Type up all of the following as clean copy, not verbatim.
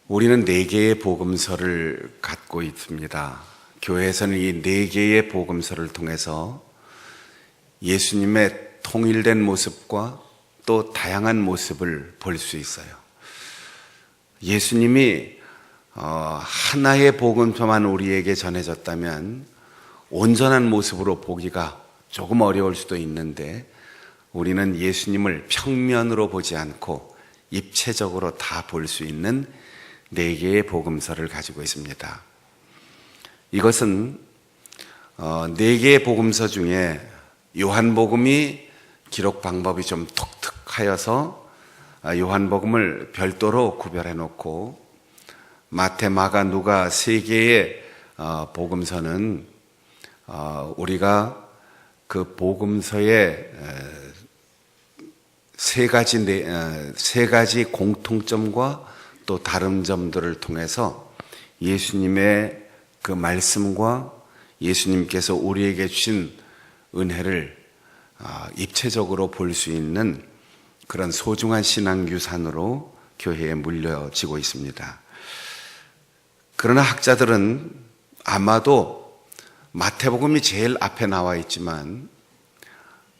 우리는 네 개의 복음서를 갖고 있습니다. 교회에서는 이 네 개의 복음서를 통해서 예수님의 통일된 모습과 또 다양한 모습을 볼 수 있어요. 예수님이 하나의 복음서만 우리에게 전해졌다면 온전한 모습으로 보기가 조금 어려울 수도 있는데, 우리는 예수님을 평면으로 보지 않고 입체적으로 다 볼 수 있는 네 개의 복음서를 가지고 있습니다. 이것은 네 개의 복음서 중에 요한복음이 기록 방법이 좀 독특하여서 요한복음을 별도로 구별해 놓고, 마태, 마가, 누가 세 개의 복음서는 우리가 그 복음서의 세 가지 공통점과 또 다른 점들을 통해서 예수님의 그 말씀과 예수님께서 우리에게 주신 은혜를 입체적으로 볼 수 있는 그런 소중한 신앙유산으로 교회에 물려지고 있습니다. 그러나 학자들은 아마도 마태복음이 제일 앞에 나와 있지만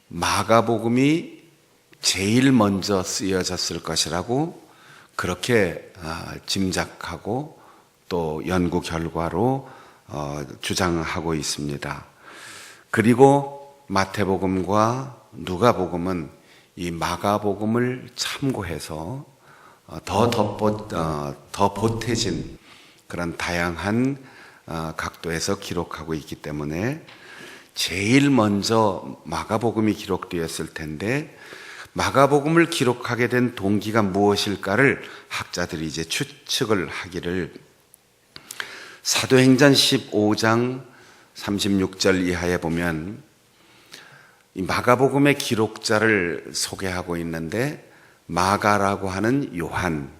마가복음이 제일 먼저 쓰여졌을 것이라고 그렇게 짐작하고 또 연구 결과로 주장하고 있습니다. 그리고 마태복음과 누가복음은 이 마가복음을 참고해서 더 보태진 그런 다양한 각도에서 기록하고 있기 때문에 제일 먼저 마가복음이 기록되었을 텐데, 마가복음을 기록하게 된 동기가 무엇일까를 학자들이 이제 추측을 하기를, 사도행전 15장 36절 이하에 보면 이 마가복음의 기록자를 소개하고 있는데, 마가라고 하는 요한,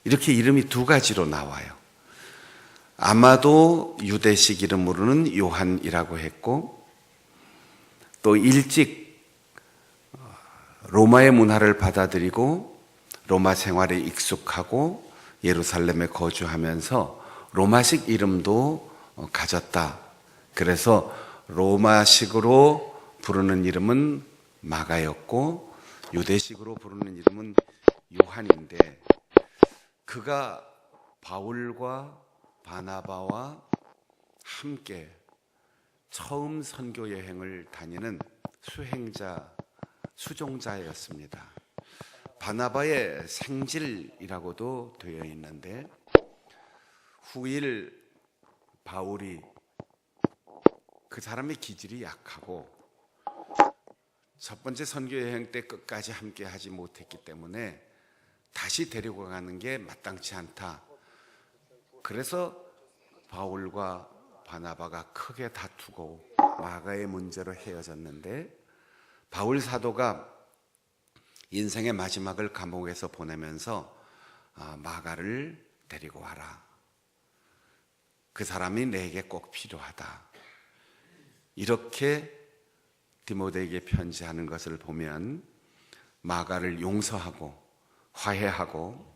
이렇게 이름이 두 가지로 나와요. 아마도 유대식 이름으로는 요한이라고 했고, 또 일찍 로마의 문화를 받아들이고 로마 생활에 익숙하고 예루살렘에 거주하면서 로마식 이름도 가졌다. 그래서 로마식으로 부르는 이름은 마가였고 유대식으로 부르는 이름은 요한인데, 그가 바울과 바나바와 함께 처음 선교 여행을 다니는 수종자였습니다. 바나바의 생질이라고도 되어 있는데, 후일 바울이 그 사람의 기질이 약하고 첫 번째 선교 여행 때 끝까지 함께 하지 못했기 때문에 다시 데리고 가는 게 마땅치 않다. 그래서 바울과 바나바가 크게 다투고 마가의 문제로 헤어졌는데, 바울 사도가 인생의 마지막을 감옥에서 보내면서 마가를 데리고 와라. 그 사람이 내게 꼭 필요하다. 이렇게 디모데에게 편지하는 것을 보면 마가를 용서하고 화해하고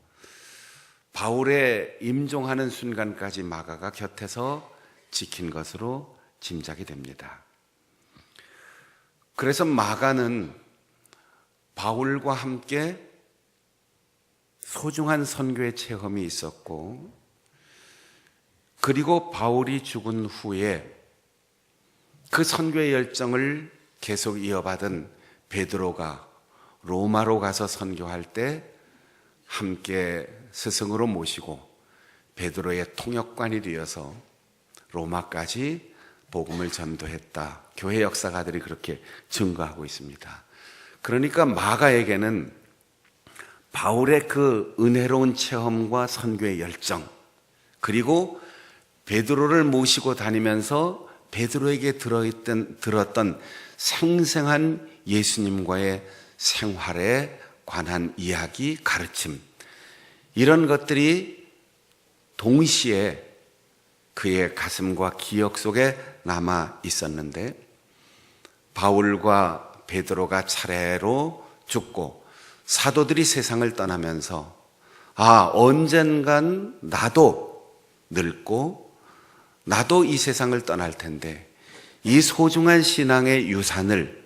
바울에 임종하는 순간까지 마가가 곁에서 지킨 것으로 짐작이 됩니다. 그래서 마가는 바울과 함께 소중한 선교의 체험이 있었고, 그리고 바울이 죽은 후에 그 선교의 열정을 계속 이어받은 베드로가 로마로 가서 선교할 때 함께 스승으로 모시고 베드로의 통역관이 되어서 로마까지 복음을 전도했다. 교회 역사가들이 그렇게 증거하고 있습니다. 그러니까 마가에게는 바울의 그 은혜로운 체험과 선교의 열정, 그리고 베드로를 모시고 다니면서 베드로에게 들었던 생생한 예수님과의 생활에 관한 이야기, 가르침, 이런 것들이 동시에 그의 가슴과 기억 속에 남아 있었는데, 바울과 베드로가 차례로 죽고 사도들이 세상을 떠나면서 언젠간 나도 늙고 나도 이 세상을 떠날 텐데 이 소중한 신앙의 유산을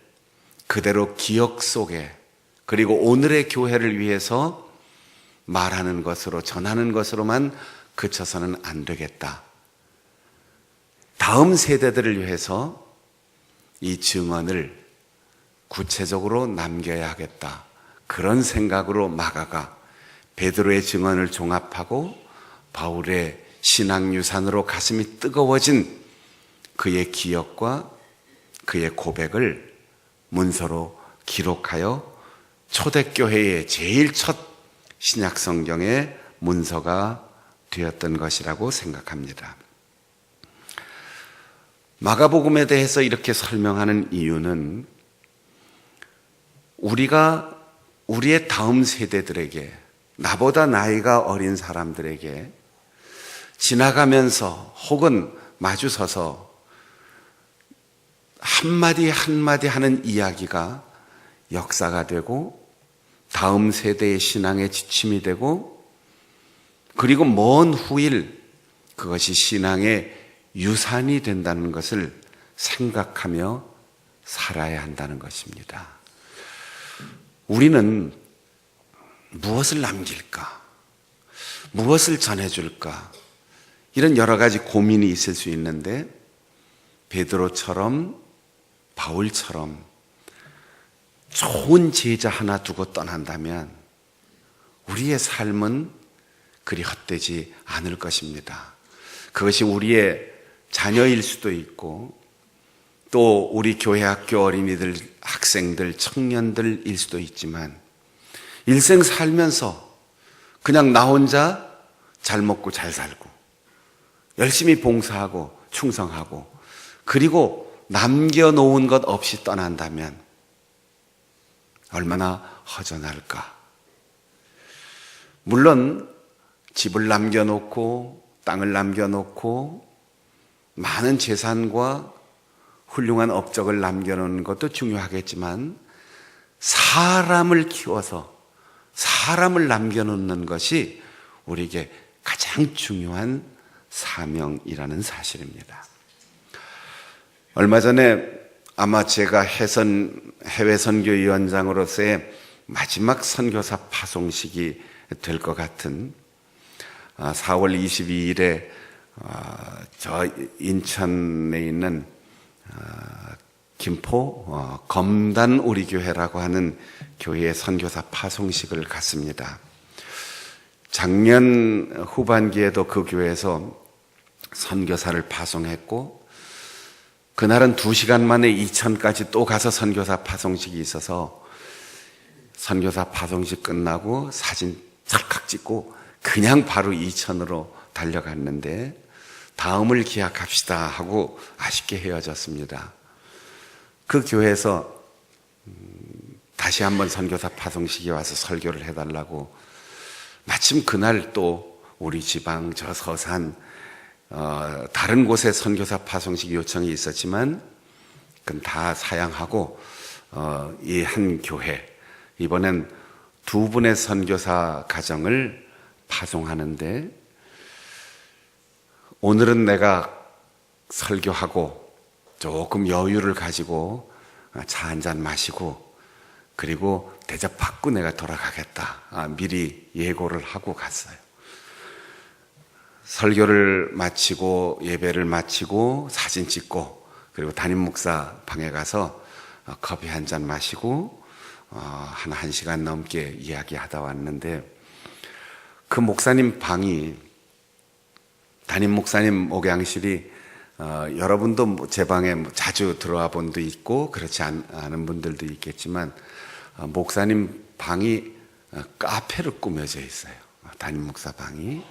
그대로 기억 속에 그리고 오늘의 교회를 위해서 말하는 것으로 전하는 것으로만 그쳐서는 안 되겠다. 다음 세대들을 위해서 이 증언을 구체적으로 남겨야 하겠다. 그런 생각으로 마가가 베드로의 증언을 종합하고 바울의 신앙유산으로 가슴이 뜨거워진 그의 기억과 그의 고백을 문서로 기록하여 초대교회의 제일 첫 신약성경의 문서가 되었던 것이라고 생각합니다. 마가복음에 대해서 이렇게 설명하는 이유는 우리가 우리의 다음 세대들에게 나보다 나이가 어린 사람들에게 지나가면서 혹은 마주서서 한마디 한마디 하는 이야기가 역사가 되고 다음 세대의 신앙의 지침이 되고 그리고 먼 후일 그것이 신앙의 유산이 된다는 것을 생각하며 살아야 한다는 것입니다. 우리는 무엇을 남길까? 무엇을 전해줄까? 이런 여러 가지 고민이 있을 수 있는데 베드로처럼 바울처럼 좋은 제자 하나 두고 떠난다면 우리의 삶은 그리 헛되지 않을 것입니다. 그것이 우리의 자녀일 수도 있고 또 우리 교회 학교 어린이들, 학생들, 청년들일 수도 있지만 일생 살면서 그냥 나 혼자 잘 먹고 잘 살고 열심히 봉사하고 충성하고 그리고 남겨놓은 것 없이 떠난다면 얼마나 허전할까. 물론 집을 남겨놓고 땅을 남겨놓고 많은 재산과 훌륭한 업적을 남겨놓는 것도 중요하겠지만 사람을 키워서 사람을 남겨놓는 것이 우리에게 가장 중요한 사명이라는 사실입니다. 얼마 전에 아마 제가 해외 선교위원장으로서의 마지막 선교사 파송식이 될 것 같은 4월 22일에 저 인천에 있는 김포 검단 우리교회라고 하는 교회의 선교사 파송식을 갔습니다. 작년 후반기에도 그 교회에서 선교사를 파송했고 그날은 2시간 만에 이천까지 또 가서 선교사 파송식이 있어서 선교사 파송식 끝나고 사진 찰칵 찍고 그냥 바로 이천으로 달려갔는데 다음을 기약합시다 하고 아쉽게 헤어졌습니다. 그 교회에서 다시 한번 선교사 파송식에 와서 설교를 해달라고 마침 그날 또 우리 지방 저 서산 다른 곳에 선교사 파송식 요청이 있었지만 그건 다 사양하고 이 한 교회 이번엔 2분의 선교사 가정을 파송하는데 오늘은 내가 설교하고 조금 여유를 가지고 차 한잔 마시고 그리고 대접받고 내가 돌아가겠다. 미리 예고를 하고 갔어요. 설교를 마치고 예배를 마치고 사진 찍고 그리고 담임 목사 방에 가서 커피 한 잔 마시고 한 1시간 넘게 이야기하다 왔는데 그 목사님 방이 담임 목사님 목양실이 여러분도 제 방에 자주 들어와 본 도 있고 그렇지 않은 분들도 있겠지만 목사님 방이 카페로 꾸며져 있어요. 담임 목사 방이.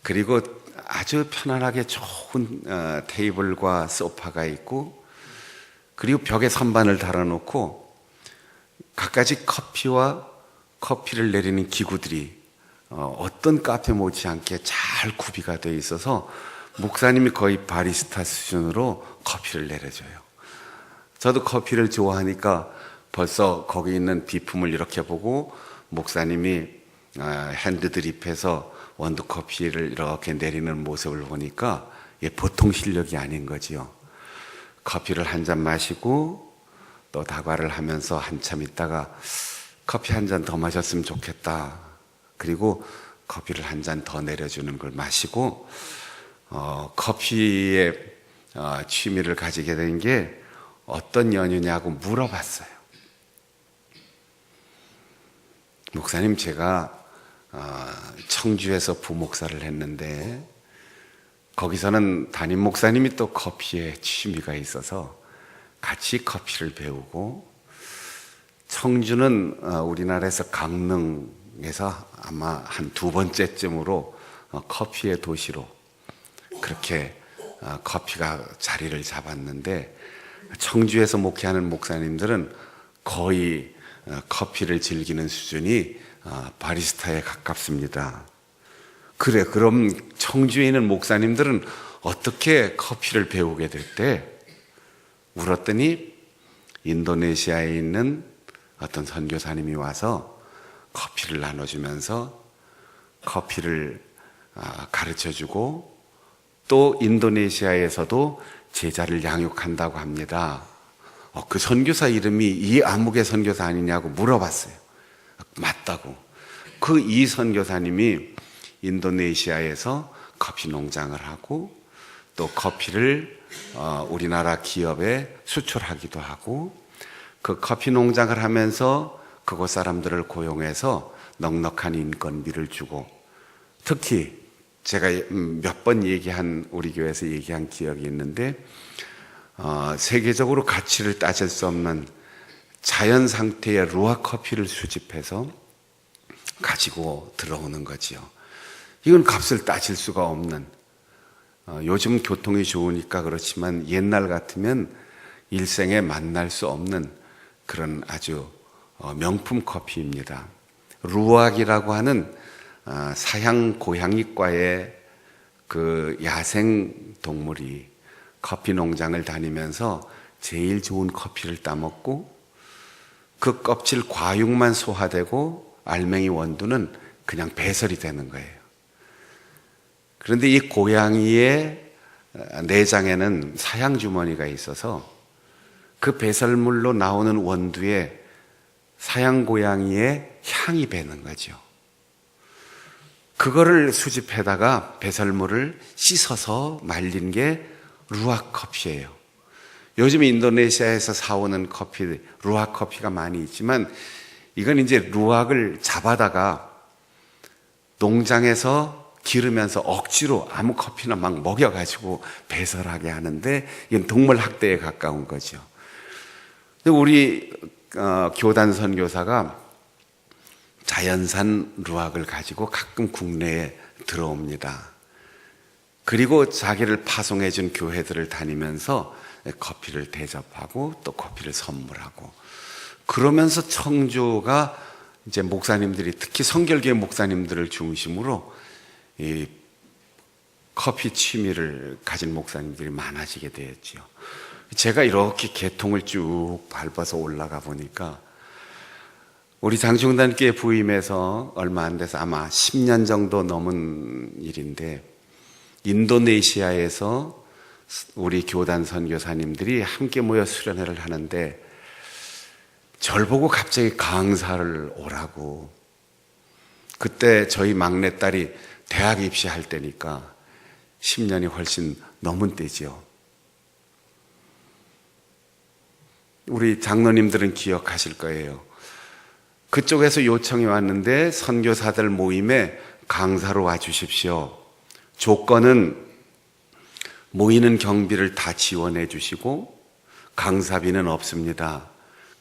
그리고 아주 편안하게 좋은 테이블과 소파가 있고 그리고 벽에 선반을 달아놓고 갖가지 커피와 커피를 내리는 기구들이 어떤 카페 못지않게 잘 구비가 되어 있어서 목사님이 거의 바리스타 수준으로 커피를 내려줘요. 저도 커피를 좋아하니까 벌써 거기 있는 비품을 이렇게 보고 목사님이 핸드 드립해서 원두 커피를 이렇게 내리는 모습을 보니까 보통 실력이 아닌 거지요. 커피를 한 잔 마시고 또 다과를 하면서 한참 있다가 커피 한 잔 더 마셨으면 좋겠다. 그리고 커피를 한 잔 더 내려주는 걸 마시고 커피에 취미를 가지게 된 게 어떤 연유냐고 물어봤어요. 목사님, 제가 청주에서 부목사를 했는데 거기서는 담임 목사님이 또 커피에 취미가 있어서 같이 커피를 배우고, 청주는 우리나라에서 강릉에서 아마 한 두 번째쯤으로 커피의 도시로 그렇게 커피가 자리를 잡았는데, 청주에서 목회하는 목사님들은 거의 커피를 즐기는 수준이 바리스타에 가깝습니다. 그래, 그럼 청주에 있는 목사님들은 어떻게 커피를 배우게 됐대? 물었더니 인도네시아에 있는 어떤 선교사님이 와서 커피를 나눠주면서 커피를 가르쳐주고, 또 인도네시아에서도 제자를 양육한다고 합니다. 그 선교사 이름이 이아무개 선교사 아니냐고 물어봤어요. 맞다고. 그 이 선교사님이 인도네시아에서 커피 농장을 하고 또 커피를 우리나라 기업에 수출하기도 하고, 그 커피 농장을 하면서 그곳 사람들을 고용해서 넉넉한 인건비를 주고, 특히 제가 몇 번 얘기한, 우리 교회에서 얘기한 기억이 있는데, 세계적으로 가치를 따질 수 없는 자연 상태의 루아 커피를 수집해서 가지고 들어오는 거지요. 이건 값을 따질 수가 없는, 요즘 교통이 좋으니까 그렇지만 옛날 같으면 일생에 만날 수 없는 그런 아주 명품 커피입니다. 루악이라고 하는 사양 고양이과의 그 야생 동물이 커피 농장을 다니면서 제일 좋은 커피를 따먹고, 그 껍질 과육만 소화되고 알맹이 원두는 그냥 배설이 되는 거예요. 그런데 이 고양이의 내장에는 사양 주머니가 있어서 그 배설물로 나오는 원두에 사양 고양이의 향이 배는 거죠. 그거를 수집해다가 배설물을 씻어서 말린 게 루악 커피예요. 요즘 인도네시아에서 사오는 커피, 루악 커피가 많이 있지만, 이건 이제 루악을 잡아다가 농장에서 기르면서 억지로 아무 커피나 막 먹여가지고 배설하게 하는데, 이건 동물 학대에 가까운 거죠. 우리 교단 선교사가 자연산 루악을 가지고 가끔 국내에 들어옵니다. 그리고 자기를 파송해 준 교회들을 다니면서 커피를 대접하고 또 커피를 선물하고, 그러면서 청주가 이제 목사님들이, 특히 성결교회 목사님들을 중심으로 이 커피 취미를 가진 목사님들이 많아지게 되었죠. 제가 이렇게 계통을 쭉 밟아서 올라가 보니까 우리 장충단교회 부임해서 얼마 안 돼서 아마 10년 정도 넘은 일인데, 인도네시아에서 우리 교단 선교사님들이 함께 모여 수련회를 하는데 절 보고 갑자기 강사를 오라고. 그때 저희 막내딸이 대학 입시할 때니까 10년이 훨씬 넘은 때지요. 우리 장로님들은 기억하실 거예요. 그쪽에서 요청이 왔는데 선교사들 모임에 강사로 와주십시오. 조건은 모이는 경비를 다 지원해 주시고 강사비는 없습니다.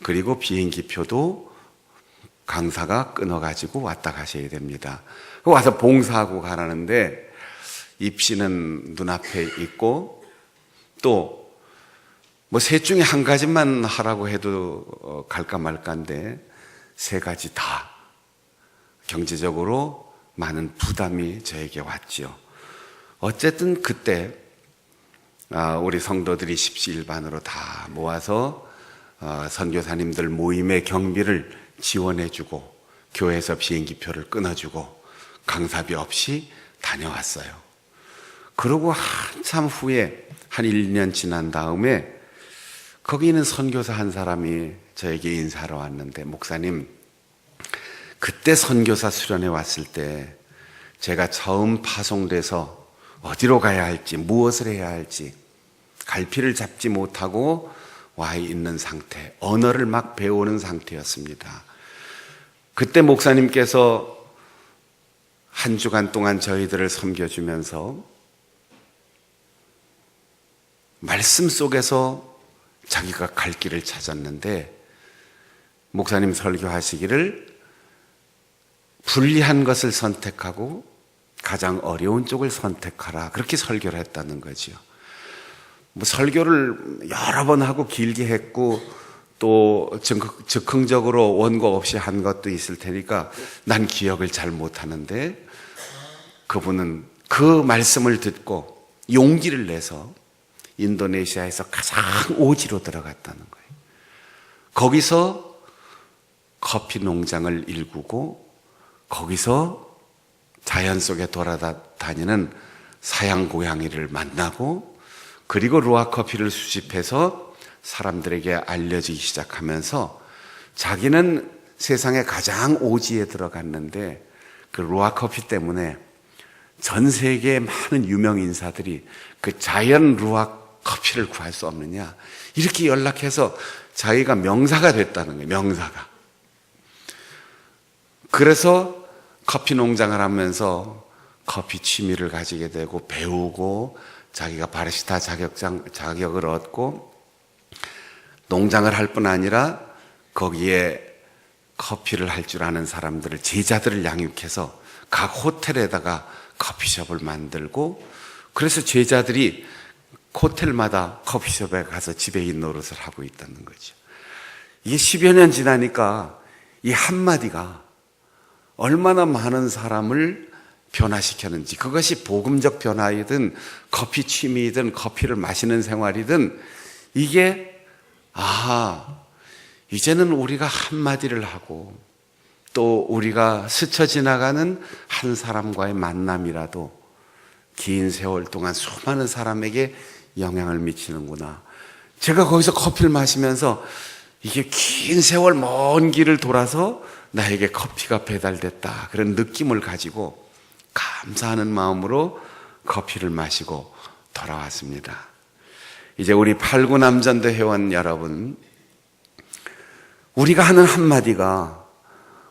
그리고 비행기표도 강사가 끊어가지고 왔다 가셔야 됩니다. 와서 봉사하고 가라는데, 입시는 눈앞에 있고 또 뭐 셋 중에 한 가지만 하라고 해도 갈까 말까인데 세 가지 다 경제적으로 많은 부담이 저에게 왔지요. 어쨌든 그때 우리 성도들이 십시일반으로 다 모아서 선교사님들 모임의 경비를 지원해주고 교회에서 비행기표를 끊어주고 강사비 없이 다녀왔어요. 그러고 한참 후에 한 1년 지난 다음에 거기 있는 선교사 한 사람이 저에게 인사하러 왔는데, 목사님, 그때 선교사 수련회 왔을 때 제가 처음 파송돼서 어디로 가야 할지, 무엇을 해야 할지 갈피를 잡지 못하고 와 있는 상태, 언어를 막 배우는 상태였습니다. 그때 목사님께서 한 주간 동안 저희들을 섬겨주면서 말씀 속에서 자기가 갈 길을 찾았는데, 목사님 설교하시기를 불리한 것을 선택하고 가장 어려운 쪽을 선택하라, 그렇게 설교를 했다는 거죠. 뭐 설교를 여러 번 하고 길게 했고 또 즉흥적으로 원고 없이 한 것도 있을 테니까 난 기억을 잘 못하는데, 그분은 그 말씀을 듣고 용기를 내서 인도네시아에서 가장 오지로 들어갔다는 거예요. 거기서 커피 농장을 일구고 거기서 자연 속에 돌아다니는 사양 고양이를 만나고, 그리고 루아 커피를 수집해서 사람들에게 알려지기 시작하면서 자기는 세상에 가장 오지에 들어갔는데 그 루아 커피 때문에 전 세계의 많은 유명 인사들이 그 자연 루아 커피를 구할 수 없느냐, 이렇게 연락해서 자기가 명사가 됐다는 거예요. 명사가. 그래서 커피 농장을 하면서 커피 취미를 가지게 되고 배우고 자기가 바리스타 자격을 얻고 농장을 할 뿐 아니라 거기에 커피를 할 줄 아는 사람들을, 제자들을 양육해서 각 호텔에다가 커피숍을 만들고, 그래서 제자들이 호텔마다 커피숍에 가서 지배인 노릇을 하고 있다는 거죠. 이게 10여 년 지나니까 이 한마디가 얼마나 많은 사람을 변화시켰는지, 그것이 복음적 변화이든 커피 취미이든 커피를 마시는 생활이든, 이게 이제는 우리가 한마디를 하고 또 우리가 스쳐 지나가는 한 사람과의 만남이라도 긴 세월 동안 수많은 사람에게 영향을 미치는구나. 제가 거기서 커피를 마시면서 이게 긴 세월 먼 길을 돌아서 나에게 커피가 배달됐다, 그런 느낌을 가지고 감사하는 마음으로 커피를 마시고 돌아왔습니다. 이제 우리 팔구남전도 회원 여러분, 우리가 하는 한마디가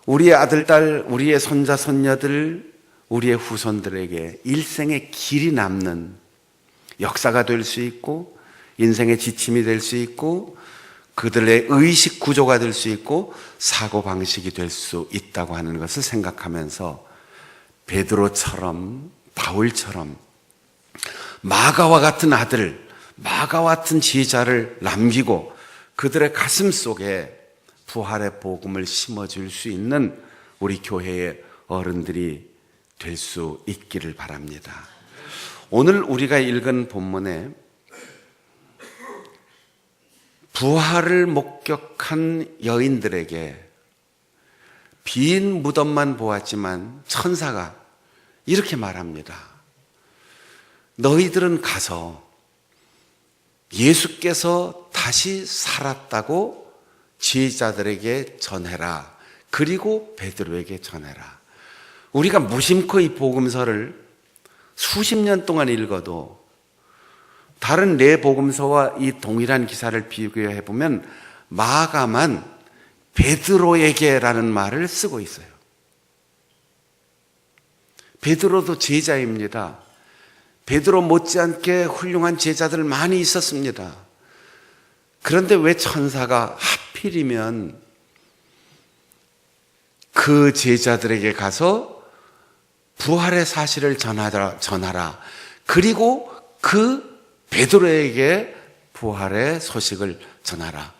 우리의 아들, 딸, 우리의 손자, 손녀들, 우리의 후손들에게 일생의 길이 남는 역사가 될 수 있고, 인생의 지침이 될 수 있고, 그들의 의식 구조가 될 수 있고, 사고방식이 될 수 있다고 하는 것을 생각하면서 베드로처럼, 바울처럼 마가와 같은 아들, 마가와 같은 제자를 남기고 그들의 가슴 속에 부활의 복음을 심어줄 수 있는 우리 교회의 어른들이 될 수 있기를 바랍니다. 오늘 우리가 읽은 본문에 부활을 목격한 여인들에게 빈 무덤만 보았지만 천사가 이렇게 말합니다. 너희들은 가서 예수께서 다시 살았다고 제자들에게 전해라. 그리고 베드로에게 전해라. 우리가 무심코 이 복음서를 수십 년 동안 읽어도 다른 네 복음서와 이 동일한 기사를 비교해 보면 마가만 베드로에게라는 말을 쓰고 있어요. 베드로도 제자입니다. 베드로 못지않게 훌륭한 제자들 많이 있었습니다. 그런데 왜 천사가 하필이면 그 제자들에게 가서 부활의 사실을 전하라. 그리고 그 베드로에게 부활의 소식을 전하라.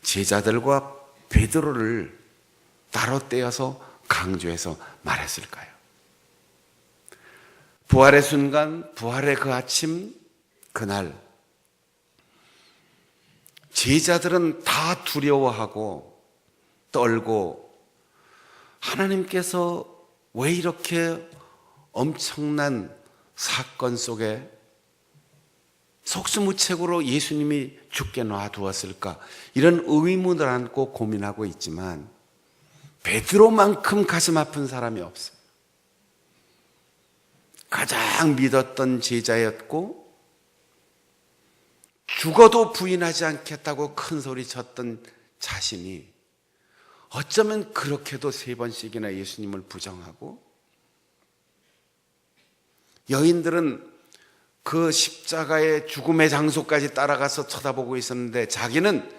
제자들과 베드로를 따로 떼어서 강조해서 말했을까요? 부활의 순간, 부활의 그 아침, 그날 제자들은 다 두려워하고 떨고 하나님께서 왜 이렇게 엄청난 사건 속에 속수무책으로 예수님이 죽게 놔두었을까? 이런 의문을 안고 고민하고 있지만 베드로만큼 가슴 아픈 사람이 없어요. 가장 믿었던 제자였고 죽어도 부인하지 않겠다고 큰 소리 쳤던 자신이 어쩌면 그렇게도 3번씩이나 예수님을 부정하고, 여인들은 그 십자가의 죽음의 장소까지 따라가서 쳐다보고 있었는데 자기는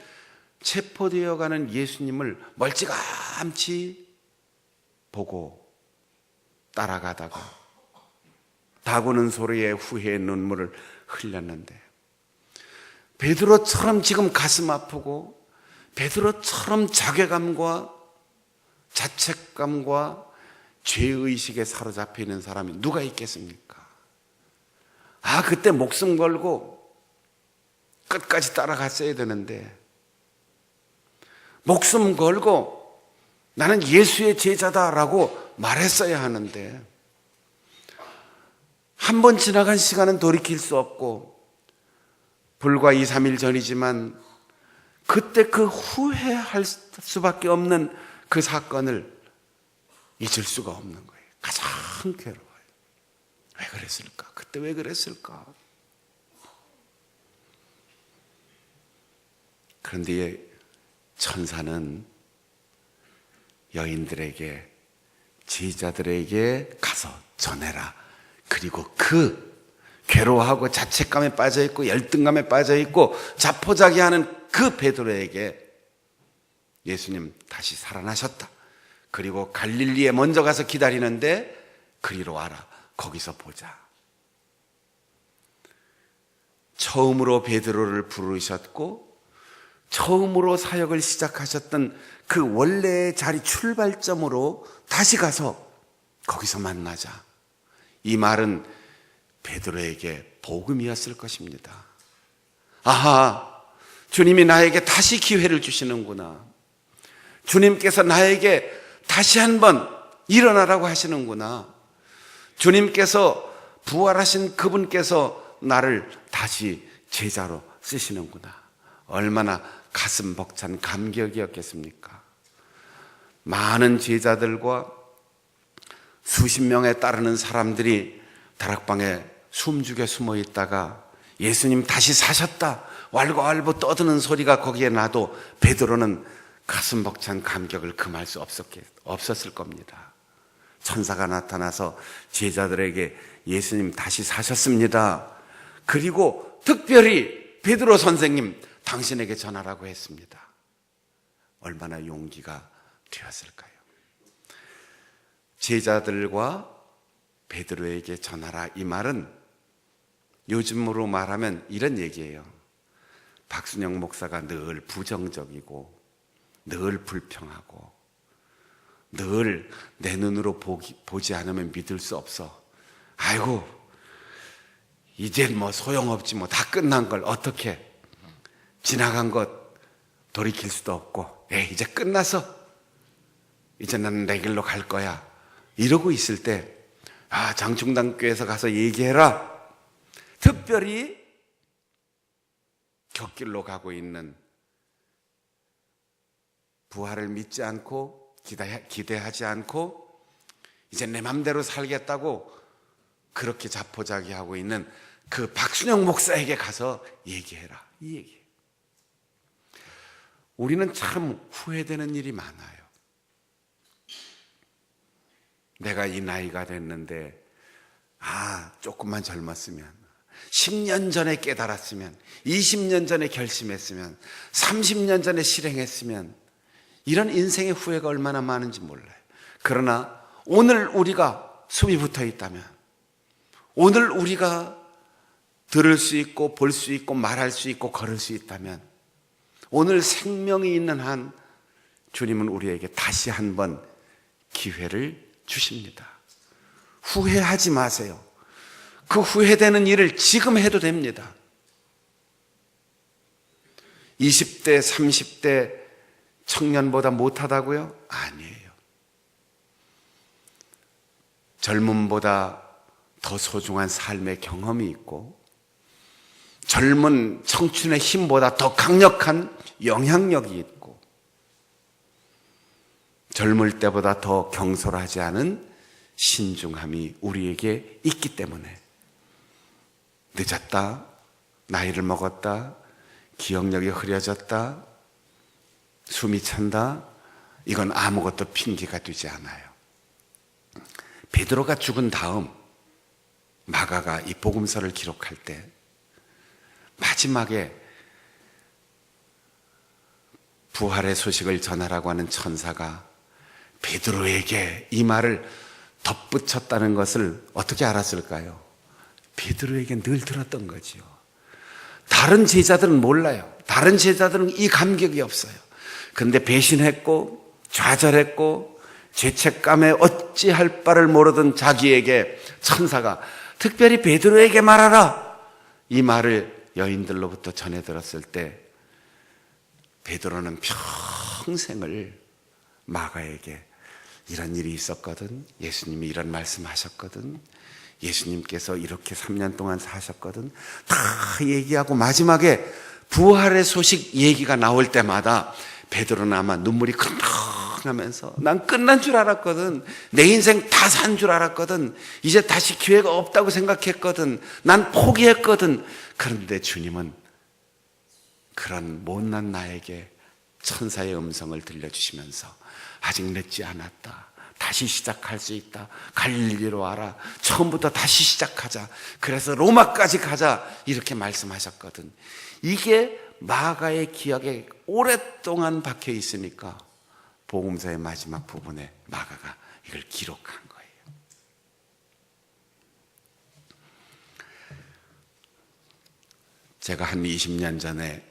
체포되어 가는 예수님을 멀찌감치 보고 따라가다가 다구는 소리에 후회의 눈물을 흘렸는데, 베드로처럼 지금 가슴 아프고 베드로처럼 자괴감과 자책감과 죄의식에 사로잡혀 있는 사람이 누가 있겠습니까? 그때 목숨 걸고 끝까지 따라갔어야 되는데, 목숨 걸고 나는 예수의 제자다라고 말했어야 하는데, 한 번 지나간 시간은 돌이킬 수 없고 불과 2, 3일 전이지만 그때 그 후회할 수밖에 없는 그 사건을 잊을 수가 없는 거예요. 가장 괴로워요. 왜 그랬을까? 그때 왜 그랬을까? 그런데 천사는 여인들에게, 제자들에게 가서 전해라. 그리고 그 괴로워하고 자책감에 빠져있고 열등감에 빠져있고 자포자기하는 그 베드로에게 예수님 다시 살아나셨다. 그리고 갈릴리에 먼저 가서 기다리는데 그리로 와라. 거기서 보자. 처음으로 베드로를 부르셨고 처음으로 사역을 시작하셨던 그 원래의 자리 출발점으로 다시 가서 거기서 만나자. 이 말은 베드로에게 복음이었을 것입니다. 아하, 주님이 나에게 다시 기회를 주시는구나. 주님께서 나에게 다시 한번 일어나라고 하시는구나. 주님께서 부활하신 그분께서 나를 다시 제자로 쓰시는구나. 얼마나 가슴 벅찬 감격이었겠습니까? 많은 제자들과 수십 명에 따르는 사람들이 다락방에 숨죽여 숨어 있다가 예수님 다시 사셨다 왈가왈부 떠드는 소리가 거기에 나도 베드로는 가슴 벅찬 감격을 금할 수 없었을 겁니다. 천사가 나타나서 제자들에게 예수님 다시 사셨습니다. 그리고 특별히 베드로 선생님 당신에게 전하라고 했습니다. 얼마나 용기가 되었을까요? 제자들과 베드로에게 전하라, 이 말은 요즘으로 말하면 이런 얘기예요. 박순영 목사가 늘 부정적이고 늘 불평하고 늘 내 눈으로 보지 않으면 믿을 수 없어. 아이고 이젠 뭐 소용없지, 뭐 다 끝난 걸 어떻게, 지나간 것 돌이킬 수도 없고 이제 끝났어, 이제 나는 내 길로 갈 거야, 이러고 있을 때 장충당교에서 가서 얘기해라. 특별히 곁길로 가고 있는, 부활을 믿지 않고 기대하지 않고 이제 내 맘대로 살겠다고 그렇게 자포자기하고 있는 그 박순영 목사에게 가서 얘기해라, 이 얘기. 우리는 참 후회되는 일이 많아요. 내가 이 나이가 됐는데 조금만 젊었으면, 10년 전에 깨달았으면, 20년 전에 결심했으면, 30년 전에 실행했으면, 이런 인생의 후회가 얼마나 많은지 몰라요. 그러나 오늘 우리가 숨이 붙어 있다면, 오늘 우리가 들을 수 있고 볼 수 있고 말할 수 있고 걸을 수 있다면, 오늘 생명이 있는 한 주님은 우리에게 다시 한번 기회를 주십니다. 후회하지 마세요. 그 후회되는 일을 지금 해도 됩니다. 20대, 30대 청년보다 못하다고요? 아니에요. 젊음보다 더 소중한 삶의 경험이 있고 젊은 청춘의 힘보다 더 강력한 영향력이 있고 젊을 때보다 더 경솔하지 않은 신중함이 우리에게 있기 때문에 늦었다, 나이를 먹었다, 기억력이 흐려졌다, 숨이 찬다, 이건 아무것도 핑계가 되지 않아요. 베드로가 죽은 다음 마가가 이 복음서를 기록할 때 마지막에 부활의 소식을 전하라고 하는 천사가 베드로에게 이 말을 덧붙였다는 것을 어떻게 알았을까요? 베드로에게 늘 들었던 거지요. 다른 제자들은 몰라요. 다른 제자들은 이 감격이 없어요. 그런데 배신했고 좌절했고 죄책감에 어찌할 바를 모르던 자기에게 천사가 특별히 베드로에게 말하라, 이 말을 여인들로부터 전해 들었을 때 베드로는 평생을 마가에게 이런 일이 있었거든, 예수님이 이런 말씀하셨거든, 예수님께서 이렇게 3년 동안 사셨거든, 다 얘기하고 마지막에 부활의 소식 얘기가 나올 때마다 베드로는 아마 눈물이 쿵쿵하면서 난 끝난 줄 알았거든, 내 인생 다 산 줄 알았거든, 이제 다시 기회가 없다고 생각했거든, 난 포기했거든. 그런데 주님은 그런 못난 나에게 천사의 음성을 들려주시면서 아직 늦지 않았다, 다시 시작할 수 있다, 갈릴리로 와라, 처음부터 다시 시작하자, 그래서 로마까지 가자, 이렇게 말씀하셨거든. 이게 마가의 기억에 오랫동안 박혀 있으니까 복음서의 마지막 부분에 마가가 이걸 기록한 거예요. 제가 한 20년 전에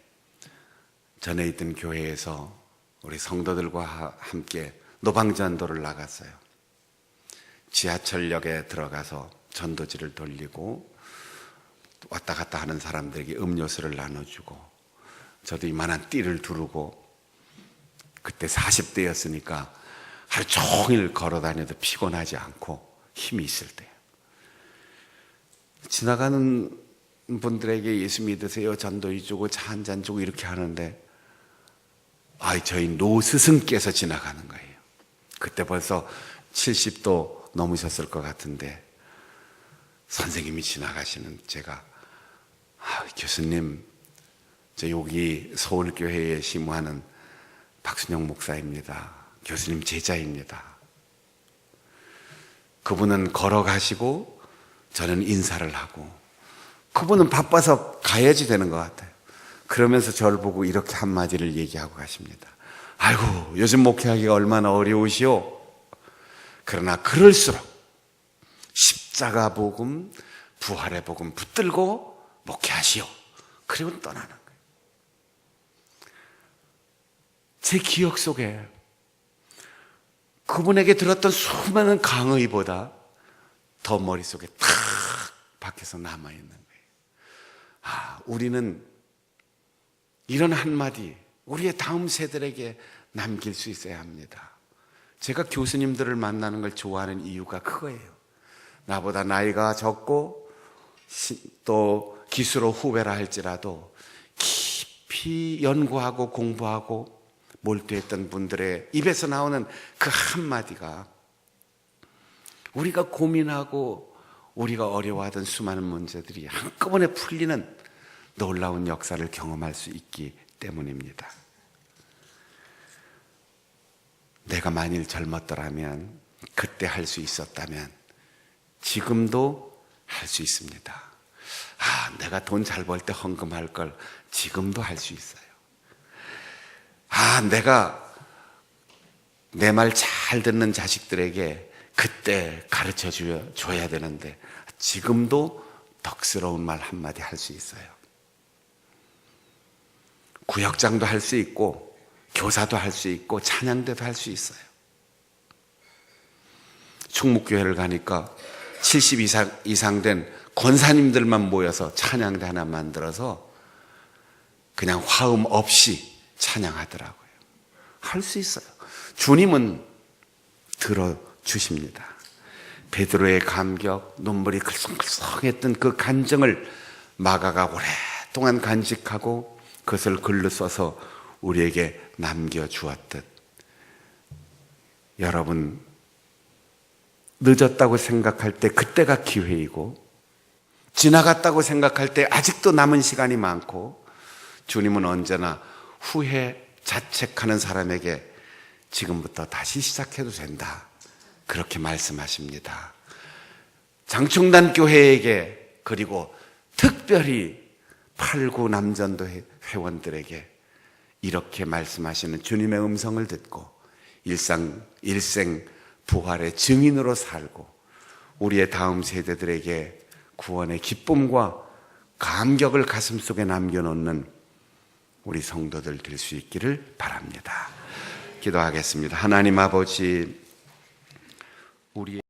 있던 교회에서 우리 성도들과 함께 노방전도를 나갔어요. 지하철역에 들어가서 전도지를 돌리고 왔다 갔다 하는 사람들에게 음료수를 나눠주고, 저도 이만한 띠를 두르고, 그때 40대였으니까 하루 종일 걸어 다녀도 피곤하지 않고 힘이 있을 때요. 지나가는 분들에게 예수 믿으세요, 전도해 주고 차 한 잔 주고 이렇게 하는데 저희 노 스승께서 지나가는 거예요. 그때 벌써 70도 넘으셨을 것 같은데 선생님이 지나가시는, 제가 교수님, 저 여기 서울교회에 심우하는 박순영 목사입니다. 교수님 제자입니다. 그분은 걸어가시고 저는 인사를 하고, 그분은 바빠서 가야지 되는 것 같아요. 그러면서 저를 보고 이렇게 한마디를 얘기하고 가십니다. 아이고, 요즘 목회하기가 얼마나 어려우시오. 그러나 그럴수록 십자가 복음, 부활의 복음 붙들고 목회하시오. 그리고 떠나는 거예요. 제 기억 속에 그분에게 들었던 수많은 강의보다 더 머릿속에 탁 박혀서 남아있는 거예요. 우리는 이런 한마디 우리의 다음 세대에게 남길 수 있어야 합니다. 제가 교수님들을 만나는 걸 좋아하는 이유가 그거예요. 나보다 나이가 적고 또 기수로 후배라 할지라도 깊이 연구하고 공부하고 몰두했던 분들의 입에서 나오는 그 한마디가 우리가 고민하고 우리가 어려워하던 수많은 문제들이 한꺼번에 풀리는 놀라운 역사를 경험할 수 있기 때문입니다. 내가 만일 젊었더라면, 그때 할 수 있었다면 지금도 할 수 있습니다. 내가 돈 잘 벌 때 헌금할 걸 지금도 할 수 있어요. 내가 내 말 잘 듣는 자식들에게 그때 가르쳐 줘야 되는데 지금도 덕스러운 말 한마디 할 수 있어요. 구역장도 할 수 있고 교사도 할 수 있고 찬양대도 할 수 있어요. 충묵교회를 가니까 70 이상 된 권사님들만 모여서 찬양대 하나 만들어서 그냥 화음 없이 찬양하더라고요. 할 수 있어요. 주님은 들어주십니다. 베드로의 감격, 눈물이 글썽글썽했던 그 간정을 마가가 오랫동안 간직하고 그것을 글로 써서 우리에게 남겨주었듯, 여러분 늦었다고 생각할 때 그때가 기회이고, 지나갔다고 생각할 때 아직도 남은 시간이 많고, 주님은 언제나 후회 자책하는 사람에게 지금부터 다시 시작해도 된다, 그렇게 말씀하십니다. 장충단 교회에게, 그리고 특별히 8구 남전도 회원들에게 이렇게 말씀하시는 주님의 음성을 듣고 일생 부활의 증인으로 살고 우리의 다음 세대들에게 구원의 기쁨과 감격을 가슴속에 남겨놓는 우리 성도들 될 수 있기를 바랍니다. 기도하겠습니다. 하나님 아버지, 우리